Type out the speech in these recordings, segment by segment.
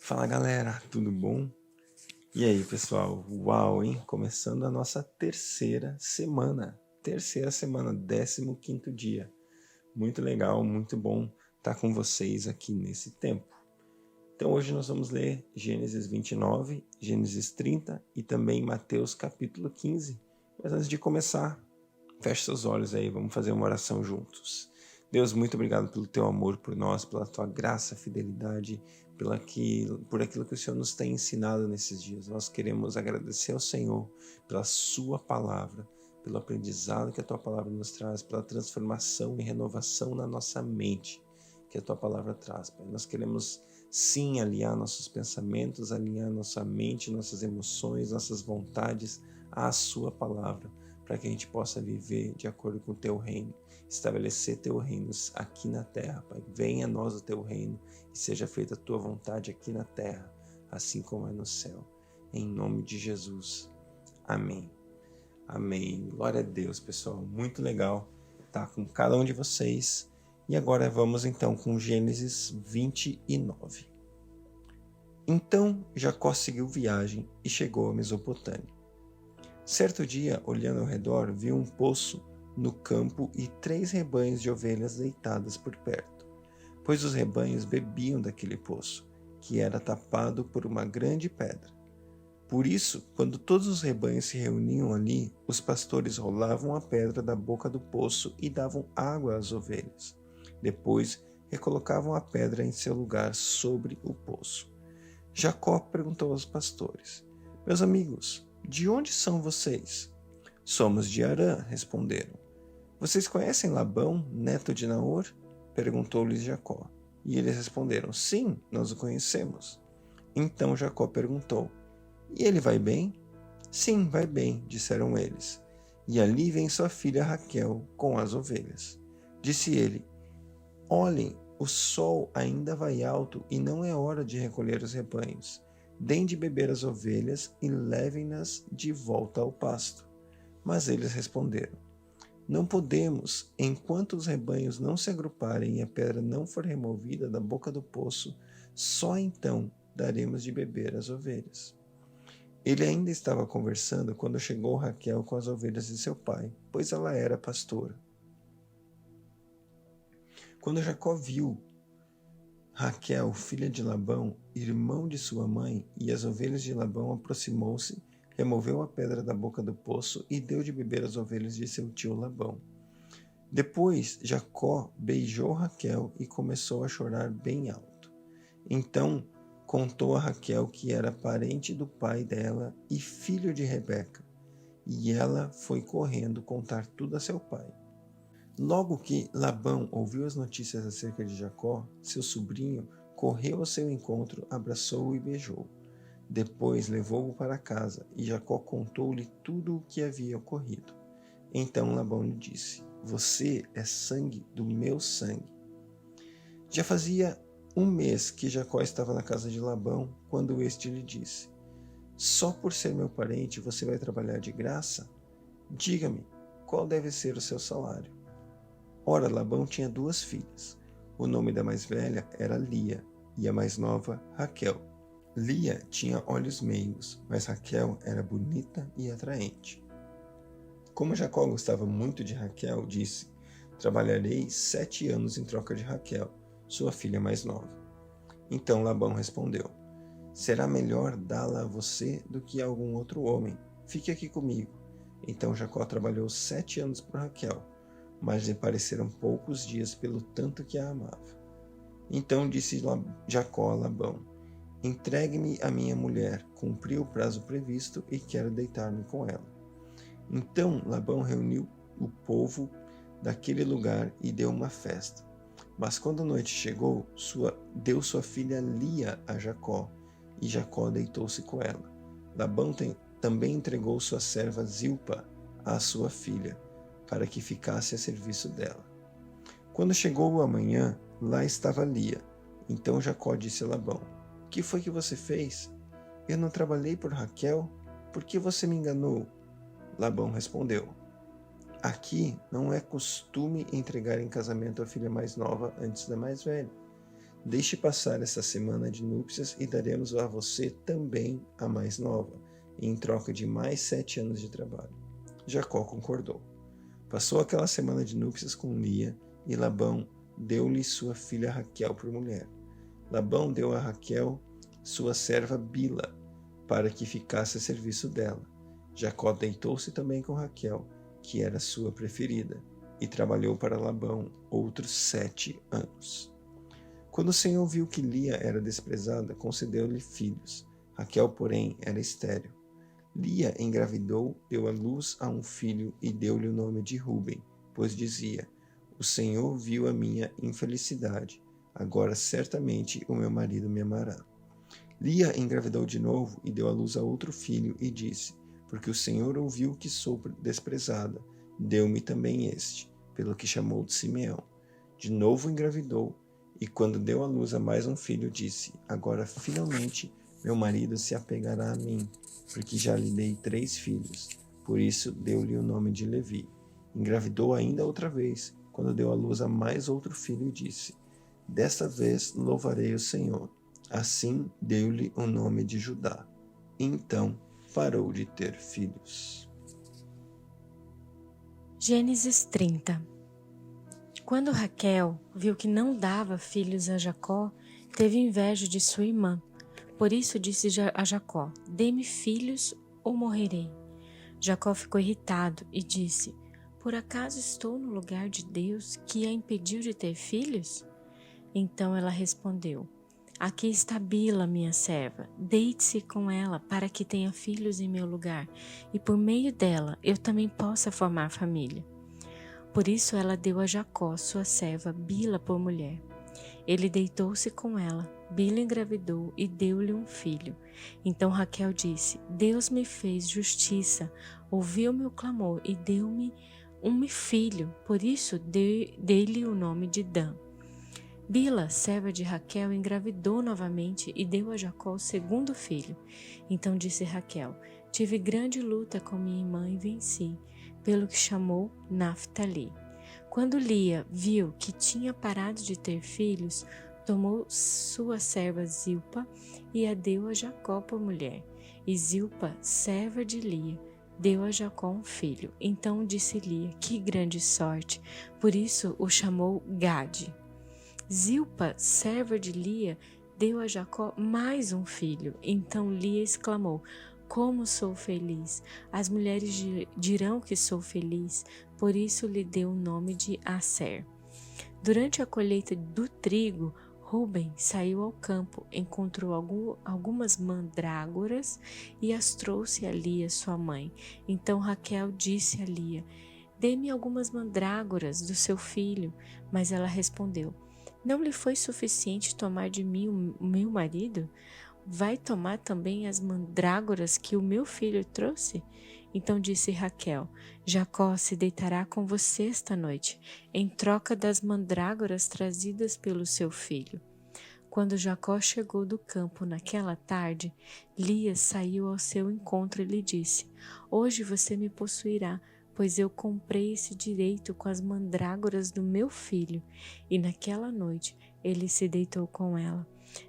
Fala galera, tudo bom? E aí pessoal, uau, hein? Começando a nossa terceira semana, 15º dia. Muito legal, muito bom estar com vocês aqui nesse tempo. Então hoje nós vamos ler Gênesis 29, Gênesis 30 e também Mateus capítulo 15. Mas antes de começar, feche seus olhos aí, vamos fazer uma oração juntos. Deus, muito obrigado pelo teu amor por nós, pela tua graça, fidelidade, por aquilo que o Senhor nos tem ensinado nesses dias. Nós queremos agradecer ao Senhor pela sua palavra, pelo aprendizado que a tua palavra nos traz, pela transformação e renovação na nossa mente que a tua palavra traz, Pai. Nós queremos sim alinhar nossos pensamentos, alinhar nossa mente, nossas emoções, nossas vontades à sua palavra, para que a gente possa viver de acordo com o teu reino, estabelecer teu reino aqui na terra, Pai. Venha a nós o teu reino e seja feita a tua vontade aqui na terra, assim como é no céu. Em nome de Jesus. Amém. Amém. Glória a Deus, pessoal. Muito legal estar com cada um de vocês. E agora vamos então com Gênesis 29. Então Jacó seguiu viagem e chegou a Mesopotâmia. Certo dia, olhando ao redor, viu um poço no campo e 3 rebanhos de ovelhas deitadas por perto, pois os rebanhos bebiam daquele poço, que era tapado por uma grande pedra. Por isso, quando todos os rebanhos se reuniam ali, os pastores rolavam a pedra da boca do poço e davam água às ovelhas. Depois, recolocavam a pedra em seu lugar sobre o poço. Jacó perguntou aos pastores: Meus amigos, de onde são vocês? Somos de Harã, responderam. Vocês conhecem Labão, neto de Naor? Perguntou-lhes Jacó. E eles responderam: Sim, nós o conhecemos. Então Jacó perguntou: E ele vai bem? Sim, vai bem, disseram eles. E ali vem sua filha Raquel com as ovelhas. Disse ele: Olhem, o sol ainda vai alto e não é hora de recolher os rebanhos. Deem de beber as ovelhas e levem-nas de volta ao pasto. Mas eles responderam: Não podemos, enquanto os rebanhos não se agruparem e a pedra não for removida da boca do poço, só então daremos de beber às ovelhas. Ele ainda estava conversando quando chegou Raquel com as ovelhas de seu pai, pois ela era pastora. Quando Jacó viu Raquel, filha de Labão, irmão de sua mãe, e as ovelhas de Labão, aproximou-se, removeu a pedra da boca do poço e deu de beber às ovelhas de seu tio Labão. Depois Jacó beijou Raquel e começou a chorar bem alto. Então contou a Raquel que era parente do pai dela e filho de Rebeca, e ela foi correndo contar tudo a seu pai. Logo que Labão ouviu as notícias acerca de Jacó, seu sobrinho, correu ao seu encontro, abraçou-o e beijou. Depois levou-o para casa, e Jacó contou-lhe tudo o que havia ocorrido. Então Labão lhe disse: Você é sangue do meu sangue. Já fazia 1 mês que Jacó estava na casa de Labão, quando este lhe disse: Só por ser meu parente você vai trabalhar de graça? Diga-me, qual deve ser o seu salário? Ora, Labão tinha 2 filhas. O nome da mais velha era Lia, e a mais nova, Raquel. Lia tinha olhos meigos, mas Raquel era bonita e atraente. Como Jacó gostava muito de Raquel, disse: Trabalharei 7 anos em troca de Raquel, sua filha mais nova. Então Labão respondeu: Será melhor dá-la a você do que a algum outro homem. Fique aqui comigo. Então Jacó trabalhou 7 anos por Raquel, mas lhe pareceram poucos dias pelo tanto que a amava. Então disse Jacó a Labão: Entregue-me a minha mulher, cumpri o prazo previsto e quero deitar-me com ela. Então Labão reuniu o povo daquele lugar e deu uma festa. Mas quando a noite chegou, deu sua filha Lia a Jacó, e Jacó deitou-se com ela. Labão também entregou sua serva Zilpa à sua filha, para que ficasse a serviço dela. Quando chegou a manhã, lá estava Lia. Então Jacó disse a Labão: Que foi que você fez? Eu não trabalhei por Raquel? Por que você me enganou? Labão respondeu: Aqui não é costume entregar em casamento a filha mais nova antes da mais velha. Deixe passar essa semana de núpcias e daremos a você também a mais nova, em troca de mais 7 anos de trabalho. Jacó concordou. Passou aquela semana de núpcias com Lia e Labão deu-lhe sua filha Raquel por mulher. Labão deu a Raquel sua serva Bila, para que ficasse a serviço dela. Jacó deitou-se também com Raquel, que era sua preferida, e trabalhou para Labão outros 7 anos. Quando o Senhor viu que Lia era desprezada, concedeu-lhe filhos. Raquel, porém, era estéril. Lia engravidou, deu à luz a um filho e deu-lhe o nome de Ruben, pois dizia: O Senhor viu a minha infelicidade, agora certamente o meu marido me amará. Lia engravidou de novo e deu à luz a outro filho e disse: Porque o Senhor ouviu que sou desprezada, deu-me também este, pelo que chamou de Simeão. De novo engravidou, e quando deu à luz a mais um filho, disse: Agora finalmente meu marido se apegará a mim, porque já lhe dei 3 filhos. Por isso deu-lhe o nome de Levi. Engravidou ainda outra vez, quando deu à luz a mais outro filho, e disse: Desta vez louvarei o Senhor. Assim deu-lhe o nome de Judá. Então parou de ter filhos. Gênesis 30. Quando Raquel viu que não dava filhos a Jacó, teve inveja de sua irmã. Por isso disse a Jacó: Dê-me filhos ou morrerei. Jacó ficou irritado e disse: Por acaso estou no lugar de Deus que a impediu de ter filhos? Então ela respondeu: Aqui está Bila, minha serva. Deite-se com ela para que tenha filhos em meu lugar, e por meio dela eu também possa formar família. Por isso ela deu a Jacó, sua serva, Bila por mulher. Ele deitou-se com ela, Bila engravidou e deu-lhe um filho. Então Raquel disse: Deus me fez justiça, ouviu meu clamor e deu-me um filho, por isso dei-lhe o nome de Dan. Bila, serva de Raquel, engravidou novamente e deu a Jacó o segundo filho. Então disse Raquel: Tive grande luta com minha irmã e venci, pelo que chamou Naftali. Quando Lia viu que tinha parado de ter filhos, tomou sua serva Zilpa e a deu a Jacó por mulher. E Zilpa, serva de Lia, deu a Jacó um filho. Então disse Lia: Que grande sorte! Por isso o chamou Gade. Zilpa, serva de Lia, deu a Jacó mais um filho. Então Lia exclamou: Como sou feliz! As mulheres dirão que sou feliz. Por isso lhe deu o nome de Aser. Durante a colheita do trigo, Ruben saiu ao campo, encontrou algumas mandrágoras e as trouxe a Lia, sua mãe. Então Raquel disse a Lia: Dê-me algumas mandrágoras do seu filho. Mas ela respondeu: Não lhe foi suficiente tomar de mim o meu marido? Vai tomar também as mandrágoras que o meu filho trouxe? Então disse Raquel: Jacó se deitará com você esta noite, em troca das mandrágoras trazidas pelo seu filho. Quando Jacó chegou do campo naquela tarde, Lia saiu ao seu encontro e lhe disse: Hoje você me possuirá, pois eu comprei esse direito com as mandrágoras do meu filho. E naquela noite ele se deitou com ela.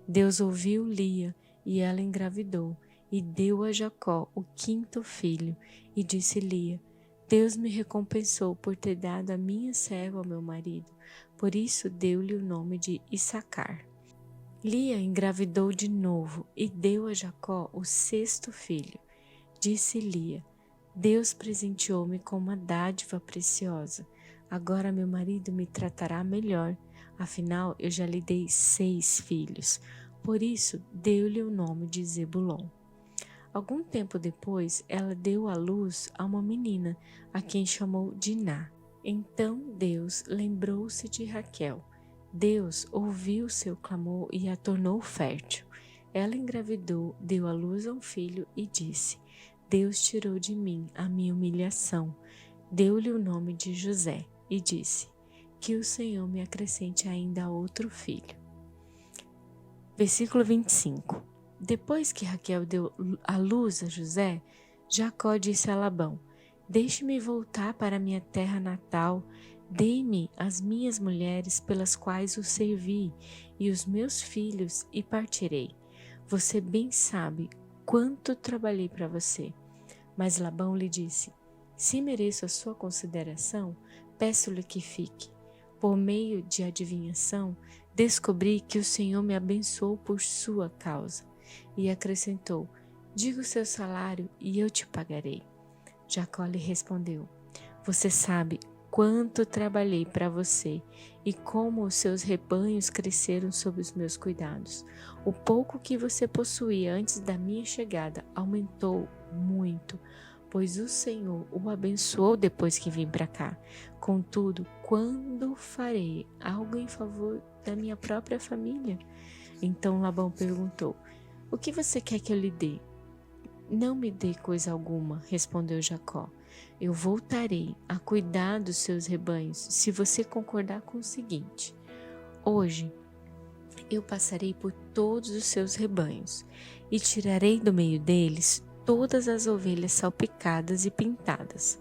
Deus ouviu Lia, e ela engravidou, e deu a Jacó o 5º filho. E disse Lia: Deus me recompensou por ter dado a minha serva ao meu marido. Por isso deu-lhe o nome de Issacar. Lia engravidou de novo e deu a Jacó o 6º filho. Disse Lia: Deus presenteou-me com uma dádiva preciosa. Agora meu marido me tratará melhor. Afinal, eu já lhe dei 6 filhos. Por isso, deu-lhe o nome de Zebulon. Algum tempo depois, ela deu à luz a uma menina, a quem chamou Diná. Então Deus lembrou-se de Raquel. Deus ouviu seu clamor e a tornou fértil. Ela engravidou, deu à luz a um filho e disse: Deus tirou de mim a minha humilhação. Deu-lhe o nome de José e disse: Que o Senhor me acrescente ainda outro filho. Versículo 25. Depois que Raquel deu à luz a José, Jacó disse a Labão: Deixe-me voltar para minha terra natal. Dê-me as minhas mulheres pelas quais o servi, e os meus filhos, e partirei. Você bem sabe quanto trabalhei para você. Mas Labão lhe disse: se mereço a sua consideração, peço-lhe que fique. Por meio de adivinhação, descobri que o Senhor me abençoou por sua causa. E acrescentou: diga o seu salário e eu te pagarei. Jacó lhe respondeu: você sabe quanto trabalhei para você e como os seus rebanhos cresceram sob os meus cuidados. O pouco que você possuía antes da minha chegada aumentou muito, pois o Senhor o abençoou depois que vim para cá. Contudo, quando farei algo em favor da minha própria família? Então Labão perguntou: o que você quer que eu lhe dê? Não me dê coisa alguma, respondeu Jacó. Eu voltarei a cuidar dos seus rebanhos se você concordar com o seguinte: hoje eu passarei por todos os seus rebanhos e tirarei do meio deles todas as ovelhas salpicadas e pintadas,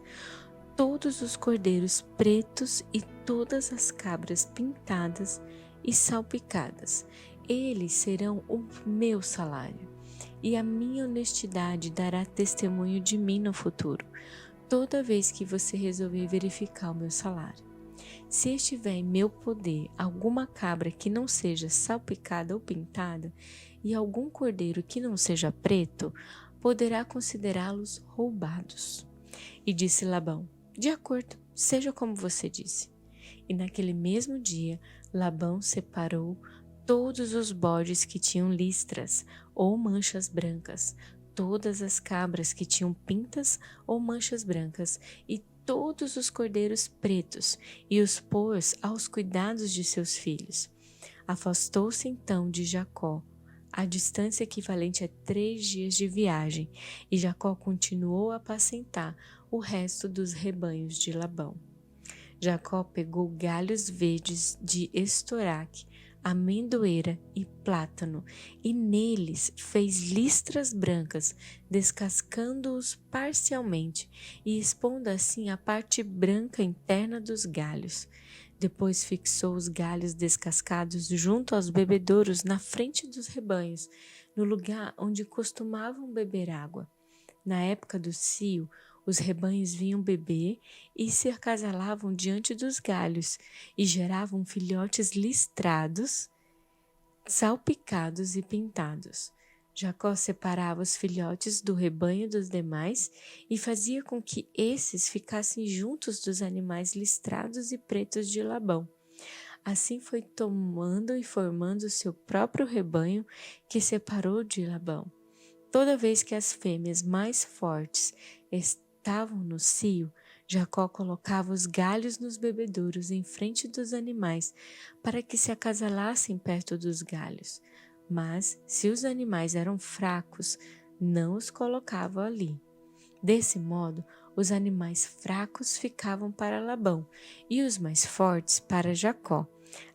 todos os cordeiros pretos e todas as cabras pintadas e salpicadas. Eles serão o meu salário, e a minha honestidade dará testemunho de mim no futuro, toda vez que você resolver verificar o meu salário. Se estiver em meu poder alguma cabra que não seja salpicada ou pintada, e algum cordeiro que não seja preto, poderá considerá-los roubados. E disse Labão: de acordo, seja como você disse. E naquele mesmo dia, Labão separou todos os bodes que tinham listras ou manchas brancas, todas as cabras que tinham pintas ou manchas brancas, e todos os cordeiros pretos, e os pôs aos cuidados de seus filhos. Afastou-se então de Jacó, a distância equivalente a 3 dias de viagem, e Jacó continuou a apacentar o resto dos rebanhos de Labão. Jacó pegou galhos verdes de estoraque, amendoeira e plátano, e neles fez listras brancas, descascando-os parcialmente e expondo assim a parte branca interna dos galhos. Depois fixou os galhos descascados junto aos bebedouros na frente dos rebanhos, no lugar onde costumavam beber água. Na época do cio, os rebanhos vinham beber e se acasalavam diante dos galhos e geravam filhotes listrados, salpicados e pintados. Jacó separava os filhotes do rebanho dos demais e fazia com que esses ficassem juntos dos animais listrados e pretos de Labão. Assim foi tomando e formando o seu próprio rebanho que separou de Labão. Toda vez que as fêmeas mais fortes estavam no cio, Jacó colocava os galhos nos bebedouros em frente dos animais para que se acasalassem perto dos galhos. Mas, se os animais eram fracos, não os colocava ali. Desse modo, os animais fracos ficavam para Labão e os mais fortes para Jacó.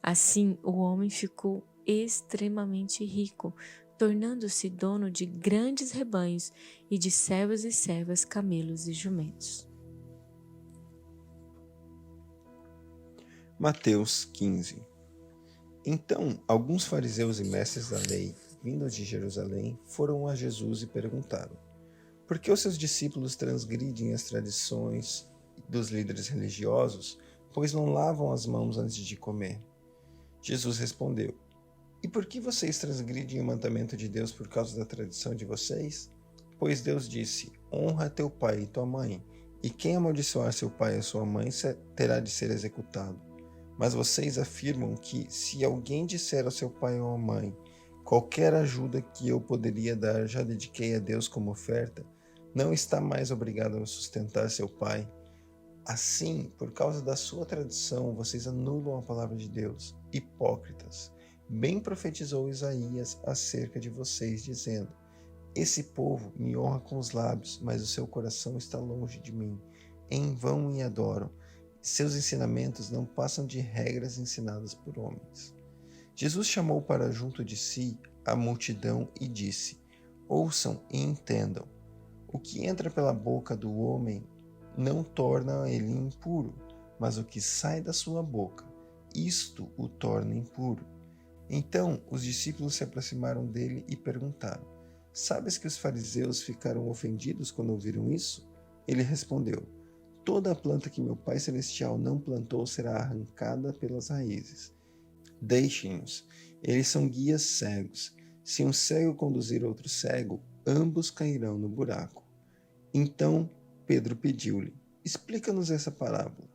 Assim, o homem ficou extremamente rico, tornando-se dono de grandes rebanhos e de servos e servas, camelos e jumentos. Mateus 15. Então, alguns fariseus e mestres da lei, vindos de Jerusalém, foram a Jesus e perguntaram: por que os seus discípulos transgridem as tradições dos líderes religiosos, pois não lavam as mãos antes de comer? Jesus respondeu: e por que vocês transgridem o mandamento de Deus por causa da tradição de vocês? Pois Deus disse: honra teu pai e tua mãe, e quem amaldiçoar seu pai e sua mãe terá de ser executado. Mas vocês afirmam que, se alguém disser ao seu pai ou à mãe: qualquer ajuda que eu poderia dar já dediquei a Deus como oferta, não está mais obrigado a sustentar seu pai. Assim, por causa da sua tradição, vocês anulam a palavra de Deus. Hipócritas! Bem profetizou Isaías acerca de vocês, dizendo: esse povo me honra com os lábios, mas o seu coração está longe de mim. Em vão me adoram. Seus ensinamentos não passam de regras ensinadas por homens. Jesus chamou para junto de si a multidão e disse: ouçam e entendam. O que entra pela boca do homem não torna ele impuro, mas o que sai da sua boca, isto o torna impuro. Então os discípulos se aproximaram dele e perguntaram: Sabes que os fariseus ficaram ofendidos quando ouviram isso? Ele respondeu: Toda a planta que meu Pai Celestial não plantou será arrancada pelas raízes. Deixem-nos, eles são guias cegos. Se um cego conduzir outro cego, ambos cairão no buraco. Então Pedro pediu-lhe: Explica-nos essa parábola.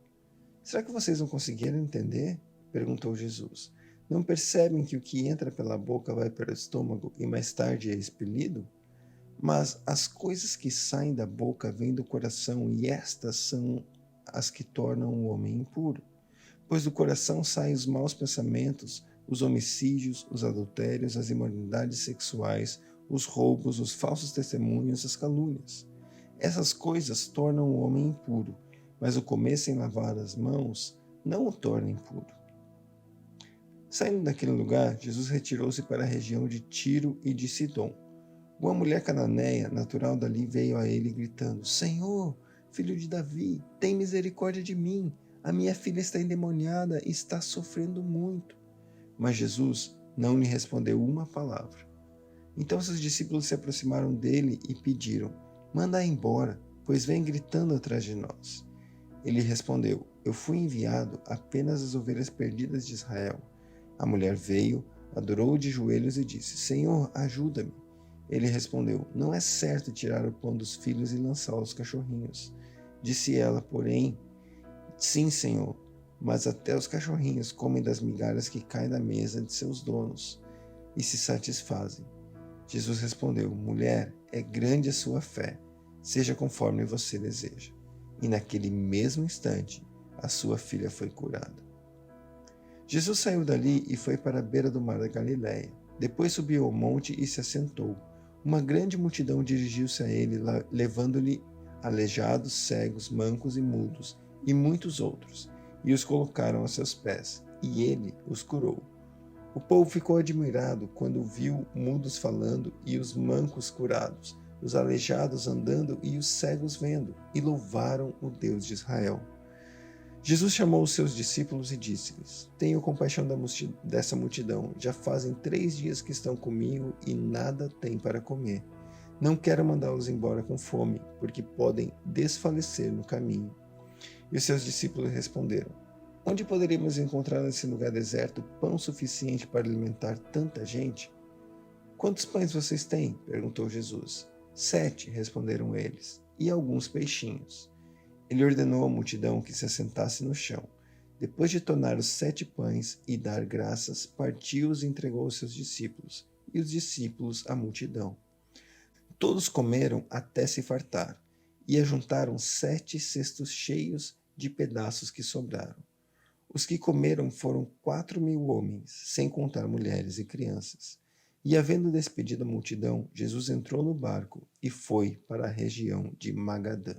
Será que vocês não conseguiram entender? Perguntou Jesus. Não percebem que o que entra pela boca vai para o estômago e mais tarde é expelido? Mas as coisas que saem da boca vêm do coração, e estas são as que tornam o homem impuro. Pois do coração saem os maus pensamentos, os homicídios, os adultérios, as imoralidades sexuais, os roubos, os falsos testemunhos, as calúnias. Essas coisas tornam o homem impuro, mas o comer sem lavar as mãos não o torna impuro. Saindo daquele lugar, Jesus retirou-se para a região de Tiro e de Sidom. Uma mulher cananeia, natural dali, veio a ele gritando: Senhor, filho de Davi, tem misericórdia de mim. A minha filha está endemoniada e está sofrendo muito. Mas Jesus não lhe respondeu uma palavra. Então seus discípulos se aproximaram dele e pediram: Manda-a embora, pois vem gritando atrás de nós. Ele respondeu: Eu fui enviado apenas às ovelhas perdidas de Israel. A mulher veio, adorou de joelhos e disse: Senhor, ajuda-me. Ele respondeu: Não é certo tirar o pão dos filhos e lançá-lo aos cachorrinhos. Disse ela, porém: Sim, Senhor, mas até os cachorrinhos comem das migalhas que caem da mesa de seus donos e se satisfazem. Jesus respondeu: Mulher, é grande a sua fé, seja conforme você deseja. E naquele mesmo instante, a sua filha foi curada. Jesus saiu dali e foi para a beira do mar da Galileia. Depois subiu ao monte e se assentou. Uma grande multidão dirigiu-se a ele, levando-lhe aleijados, cegos, mancos e mudos, e muitos outros, e os colocaram a seus pés, e ele os curou. O povo ficou admirado quando viu mudos falando e os mancos curados, os aleijados andando e os cegos vendo, e louvaram o Deus de Israel. Jesus chamou os seus discípulos e disse-lhes: Tenho compaixão dessa multidão, já fazem 3 dias que estão comigo e nada têm para comer. Não quero mandá-los embora com fome, porque podem desfalecer no caminho. E os seus discípulos responderam: Onde poderíamos encontrar nesse lugar deserto pão suficiente para alimentar tanta gente? Quantos pães vocês têm? Perguntou Jesus. 7, responderam eles, e alguns peixinhos. Ele ordenou à multidão que se assentasse no chão. Depois de tornar os 7 pães e dar graças, partiu-os e entregou aos seus discípulos, e os discípulos à multidão. Todos comeram até se fartar, e ajuntaram 7 cestos cheios de pedaços que sobraram. Os que comeram foram 4.000 homens, sem contar mulheres e crianças. E havendo despedido a multidão, Jesus entrou no barco e foi para a região de Magadã.